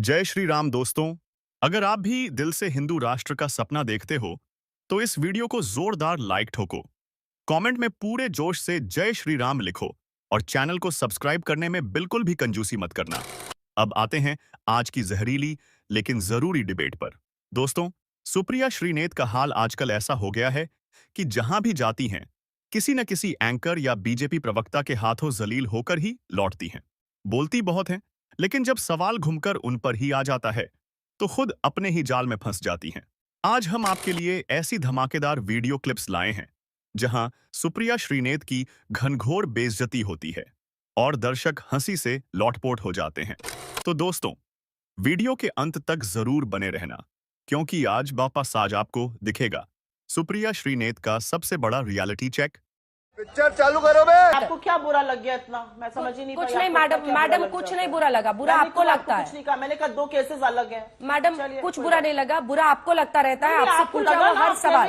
जय श्री राम दोस्तों। अगर आप भी दिल से हिंदू राष्ट्र का सपना देखते हो तो इस वीडियो को जोरदार लाइक ठोको, कमेंट में पूरे जोश से जय श्री राम लिखो और चैनल को सब्सक्राइब करने में बिल्कुल भी कंजूसी मत करना। अब आते हैं आज की जहरीली लेकिन जरूरी डिबेट पर। दोस्तों, सुप्रिया श्रीनेत का हाल आजकल ऐसा हो गया है कि जहां भी जाती हैं किसी न किसी एंकर या बीजेपी प्रवक्ता के हाथों जलील होकर ही लौटती हैं। बोलती बहुत हैं, लेकिन जब सवाल घूमकर उन पर ही आ जाता है तो खुद अपने ही जाल में फंस जाती हैं। आज हम आपके लिए ऐसी धमाकेदार वीडियो क्लिप्स लाए हैं जहां सुप्रिया श्रीनेत की घनघोर बेइज्जती होती है और दर्शक हंसी से लौटपोट हो जाते हैं। तो दोस्तों, वीडियो के अंत तक जरूर बने रहना, क्योंकि आज वापस आपको दिखेगा सुप्रिया श्रीनेत का सबसे बड़ा रियलिटी चेक। पिक्चर चालू करो बे। आपको क्या बुरा लग गया इतना? मैं समझ ही नहीं कुछ नहीं मैडम कुछ नहीं बुरा लगा। बुरा आपको लगता है? कुछ नहीं कहा मैंने, कहा दो केसेस अलग हैं। मैडम कुछ बुरा नहीं लगा, बुरा आपको लगता रहता है। आपसे पूछा हुआ हर सवाल।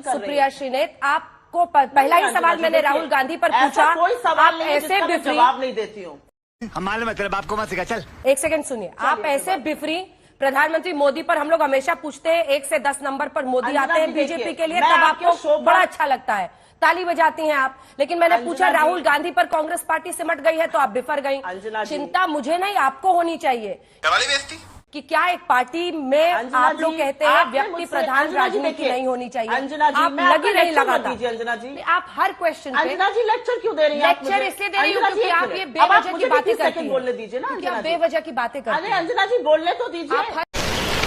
सुप्रिया श्रीनेत, आपको पहला ही सवाल मैंने राहुल गांधी पर पूछा, कोई सवाल आप नहीं ऐसे बिफरी जवाब नहीं देती हूँ। हमारे मतलब आपको मत सिखा। चल एक सेकंड सुनिए, आप ऐसे बिफरी प्रधानमंत्री मोदी पर हम लोग हमेशा पूछते हैं 1 से 10 नंबर पर मोदी आते हैं बीजेपी के लिए, तब आपको बड़ा अच्छा लगता है, ताली बजाती हैं आप। लेकिन मैंने पूछा राहुल गांधी पर कांग्रेस पार्टी सिमट गई है तो आप बिफर गई। चिंता मुझे नहीं, आपको होनी चाहिए कि क्या एक पार्टी में आप लोग कहते हैं व्यक्ति प्रधान राजनीति नहीं होनी चाहिए। आप लगी नहीं लगाता। अंजना जी, आप हर क्वेश्चन पे अंजना जी लेक्चर क्यों दे रही हैं? लेक्चर इसलिए दे रही हूँ क्योंकि आप ये बेवजह की बातें करती हैं। बोलने दीजिए ना, क्या बेवजह की बातें करती हैं? अंजना जी बोलने तो दीजिए।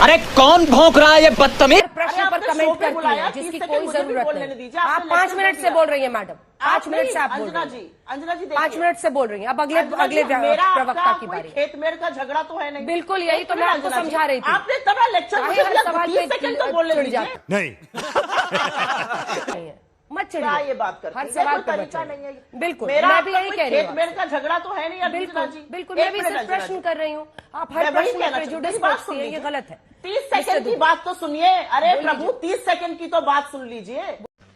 अरे कौन भौंक रहा है ये बदतमीज? प्रश्न पर कमेंट करती है जिसकी कोई जरूरत नहीं। आप 5 मिनट से बोल रही है मैडम, 5 मिनट से आप बोल रही हैं। अंजना जी 5 मिनट से बोल रही हैं। अब अगले प्रवक्ता की बारी। खेत मेर का झगड़ा तो है नहीं। बिल्कुल यही तो मैं आपको समझा रही थी। आपने तगड़ा लेक्चर मुझे दिया, 30 सेकंड तो बोलने दीजिए। नहीं मत चलिए, क्या ये बात करते हैं? हर सवाल पर तरीका नहीं है। बिल्कुल, मेरा मैं भी यही कह रही खेत हूँ। मेर का झगड़ा तो है नहीं। बिल्कुल मैं भी सिर्फ प्रश्न कर रही हूँ। आप हर प्रश्न में प्रेजुडिस करती हैं, ये गलत है। 30 सेकंड की बात तो सुनिए। अरे प्रभु, 30 सेकंड की तो बात सुन लीजिए।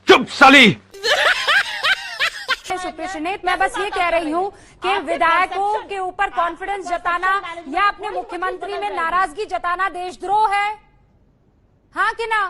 चुप साली। सुप्रिया श्रीनेत, मैं बस ये कह रही हूँ कि विधायकों के ऊपर कॉन्फिडेंस जताना या अपने मुख्यमंत्री में नाराजगी जताना देशद्रोह है, हाँ कि ना?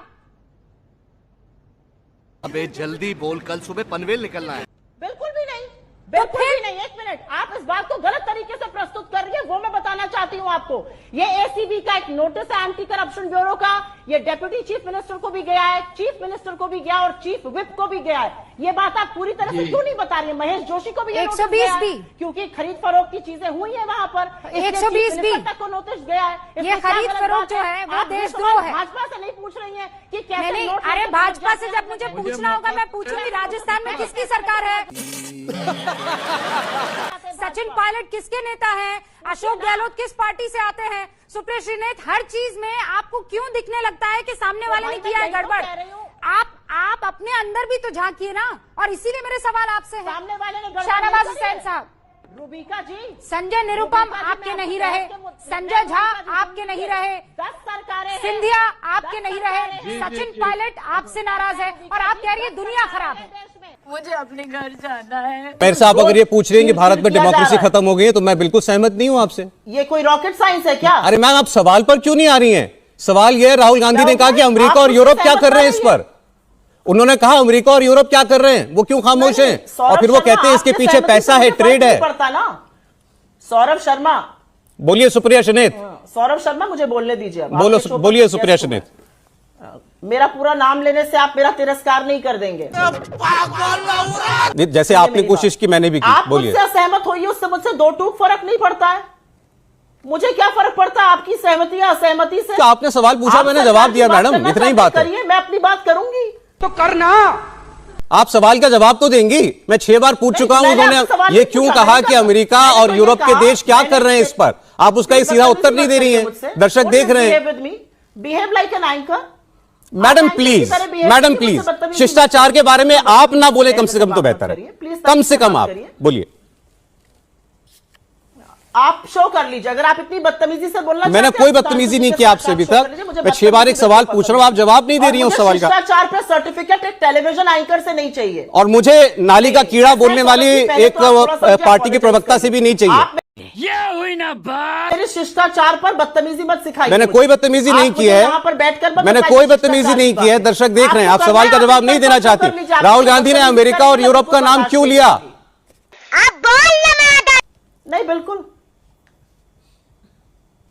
अबे जल्दी बोल, कल सुबह पनवेल निकलना है। बिल्कुल भी नहीं, बिल्कुल भी नहीं। एक मिनट, आप इस बात को गलत तरीके से प्रस्तुत कर रही है, वो मैं बताना चाहती हूँ आपको। ये एसीबी का एक नोटिस है एंटी करप्शन ब्यूरो का, ये डेप्यूटी चीफ मिनिस्टर को भी गया है, चीफ मिनिस्टर को भी गया और चीफ विप को भी गया है। ये बात आप पूरी तरह से क्यों नहीं बता रही है? महेश जोशी को भी 120 भी, क्योंकि खरीद फरोख्त की चीजें हुई है वहां पर। 120 भी तक को नोटिस गया है। ये खरीद फरोख्त जो है वो देशद्रोह है। भाजपा से नहीं पूछ रही है कि कैसे नहीं, नोट। अरे भाजपा से जब मुझे पूछना होगा मैं पूछूंगी राजस्थान में किसकी सरकार है, सचिन पायलट किसके नेता हैं, अशोक गहलोत किस पार्टी से आते हैं। सुप्रिया श्रीनेत, हर चीज में आपको क्यों दिखने लगता है कि सामने वाले ने किया है गड़बड़? आप अपने अंदर भी तो झांकिए ना, और इसीलिए मेरे सवाल आपसे है। सामने वाले ने शाहनवाज हुसैन साहब, रूबिका जी, संजय निरुपम आपके नहीं रहे, संजय झा आपके नहीं रहे, 10 सरकारें, सिंधिया आपके नहीं रहे, सचिन पायलट आपसे नाराज है और आप कह रही है दुनिया खराब है। मुझे अपने घर जाना है। मेरे साहब अगर ये पूछ रहे हैं कि भारत में डेमोक्रेसी खत्म हो गई है तो मैं बिल्कुल सहमत नहीं हूं आपसे। ये कोई रॉकेट साइंस है क्या? अरे मैम, आप सवाल पर क्यों नहीं आ रही हैं? सवाल ये है, राहुल गांधी ने कहा कि अमेरिका और यूरोप क्या कर रहे हैं इस पर। उन्होंने कहा अमेरिका और यूरोप क्या कर रहे हैं, वो क्यों खामोश हैं? और फिर वो कहते हैं इसके पीछे पैसा है, ट्रेड है। सौरभ शर्मा, बोलिए सुप्रिया श्रीनेत। सौरभ शर्मा, मुझे बोलने दीजिए। बोलिए सुप्रिया श्रीनेत। मेरा पूरा नाम लेने से आप मेरा तिरस्कार नहीं कर देंगे। जैसे आपने कोशिश की मैंने भी की। आप बोलिए। मुझसे असहमत होइए, उससे मुझसे 2 टूक फर्क नहीं पड़ता है। मुझे क्या फर्क पड़ता है आपकी सहमति या असहमति से? तो आपने सवाल पूछा, मैंने जवाब दिया मैडम, इतना ही बात है। करिए, मैं अपनी बात करूंगी तो करना। आप सवाल का जवाब तो देंगी। मैं 6 बार पूछ चुका हूं, उन्होंने ये क्यों कहा कि अमेरिका और यूरोप के देश क्या कर रहे हैं इस पर। आप उसका एक सीधा उत्तर नहीं दे रही हैं, दर्शक देख रहे हैं। Behave like an anchor. Madam please, शिष्टाचार के बारे में आप ना बोले कम से कम तो बेहतर है। कम से कम आप बोलिए। आप शो कर लीजिए अगर आप इतनी बदतमीजी से बोलना। मैंने कोई बदतमीजी नहीं की आपसे अभी तक। मैं 6 बार एक सवाल पूछ रहा हूं, आप जवाब नहीं दे रही हैं उस सवाल का। शिष्टाचार पे सर्टिफिकेट एक टेलीविजन एंकर से नहीं चाहिए, और मुझे नाली का कीड़ा बोलने वाली एक पार्टी के प्रवक्ता से भी नहीं चाहिए। ये हुई ना बात। मेरे शिष्टाचार पर बदतमीजी मत सिखाइए। मैंने कोई बदतमीजी नहीं की है, यहाँ पर बैठकर मैंने कोई बदतमीजी नहीं की है। दर्शक देख रहे हैं, आप सवाल का जवाब नहीं देना चाहती। राहुल गांधी ने अमेरिका और यूरोप का नाम क्यों लिया? नहीं, बिल्कुल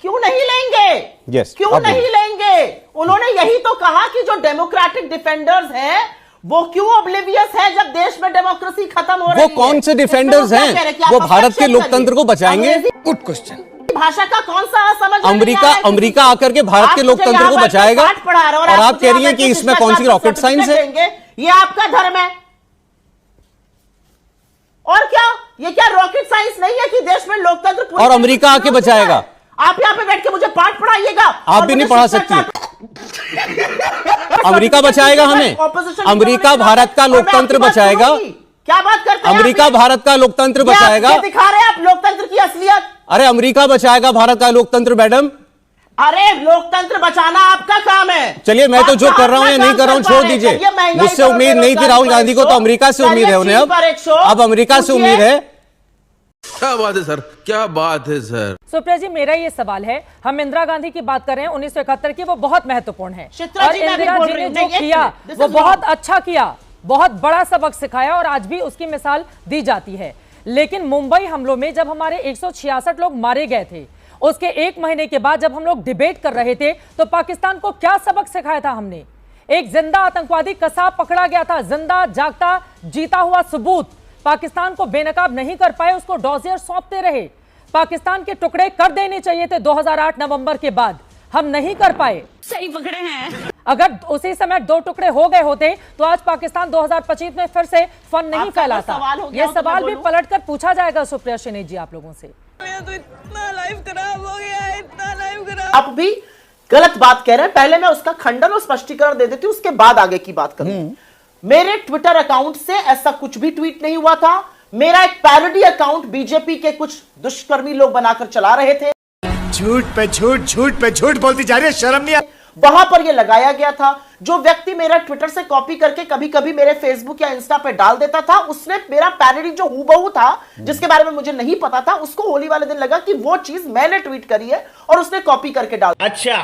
क्यों नहीं लेंगे? Yes, क्यों अब नहीं लेंगे? उन्होंने यही तो कहा कि जो डेमोक्रेटिक डिफेंडर्स हैं वो क्यों ऑब्लिवियस है जब देश में डेमोक्रेसी खत्म हो रही है। वो कौन से डिफेंडर्स हैं? वो भारत के लोकतंत्र को बचाएंगे? Good question. भाषा का कौन सा समझ अमेरिका आकर के भारत के लोकतंत्र को बचाएगा और आप कह रही हैं कि इसमें कौन सी रॉकेट साइंस है? ये आपका धर्म है और क्या? ये क्या रॉकेट साइंस नहीं है कि देश में लोकतंत्र और अमेरिका आके बचाएगा? आप यहाँ पे बैठ के मुझे पाठ पढ़ाइएगा? आप भी नहीं पढ़ा सकती। अमेरिका बचाएगा हमें? अमेरिका भारत का लोकतंत्र बचाएगा? क्या बात करते हैं? अमेरिका भारत का लोकतंत्र बचाएगा? दिखा रहे हैं आप लोकतंत्र की असलियत। अरे अमेरिका बचाएगा भारत का लोकतंत्र मैडम? अरे लोकतंत्र बचाना आपका काम है। चलिए, मैं तो जो कर रहा हूं या नहीं कर रहा हूं छोड़ दीजिए। मुझसे उम्मीद नहीं थी राहुल गांधी को, तो अमेरिका से उम्मीद है उन्हें। अब अमेरिका से उम्मीद है। क्या बात है सर, क्या बात है सर। सुप्रिया जी, मेरा ये सवाल है, हम इंदिरा गांधी की बात कर रहे हैं 1971 की, वो बहुत महत्वपूर्ण है और इंदिरा जी ने जो किया वो बहुत अच्छा किया, बहुत बड़ा सबक सिखाया और आज भी उसकी मिसाल दी जाती है। लेकिन मुंबई हमलों में जब हमारे 166 लोग मारे गए थे, उसके 1 महीने के बाद जब हम लोग डिबेट कर रहे थे, तो पाकिस्तान को क्या सबक सिखाया था हमने? एक जिंदा आतंकवादी कसाब पकड़ा गया था, जिंदा जागता जीता हुआ सबूत। पाकिस्तान को बेनकाब नहीं कर पाए, उसको डॉजियर सौंपते रहे। पाकिस्तान के टुकड़े कर देने चाहिए थे 2008 नवंबर के बाद, हम नहीं कर पाए। सही पकड़े हैं। अगर उसी समय 2 टुकड़े हो गए होते तो आज पाकिस्तान 2025 में फिर से फन नहीं फैलाता। ये सवाल भी पलट कर पूछा जाएगा सुप्रिया श्रीनेत जी आप लोगों से। तो इतना लाइफ खराब हो गया है, इतना लाइफ खराब। आप भी गलत बात कह रहे हैं। पहले मैं उसका खंडन और स्पष्टीकरण दे देती हूं, उसके बाद आगे की बात करूं। मेरे ट्विटर अकाउंट से ऐसा कुछ भी ट्वीट नहीं हुआ था। मेरा एक पैरोडी अकाउंट बीजेपी के कुछ दुष्कर्मी लोग बनाकर चला रहे थे। झूठ पे झूठ, झूठ पे झूठ बोलती जा रही है, शर्म नहीं आती? वहां पर यह लगाया गया था। जो व्यक्ति मेरा ट्विटर से कॉपी करके कभी कभी मेरे फेसबुक या इंस्टा पे डाल देता था, उसने मेरा पैरोडी जो हूबहू था, जिसके बारे में मुझे नहीं पता था, उसको होली वाले दिन लगा कि वो चीज मैंने ट्वीट करी है और उसने कॉपी करके डाल। अच्छा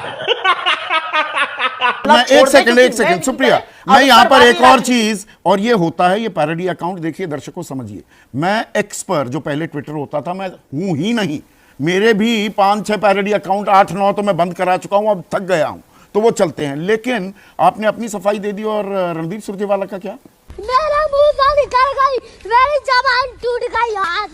मैं एक सेकंड सुप्रिया, मैं यहाँ पर एक और चीज, और ये होता है ये पैरोडी अकाउंट। देखिए दर्शकों समझिए, मैं एक्स पर जो पहले ट्विटर होता था, मैं हूं ही नहीं। मेरे भी 5-6 पैरोडी अकाउंट, 8-9 तो मैं बंद करा चुका हूं, अब थक गया हूं, तो वो चलते हैं। लेकिन आपने अपनी सफाई दे दी, और रणदीप सुरजेवाला का क्या? मेरा मुंह से निकल गई, मेरी जबान टूट गई यार।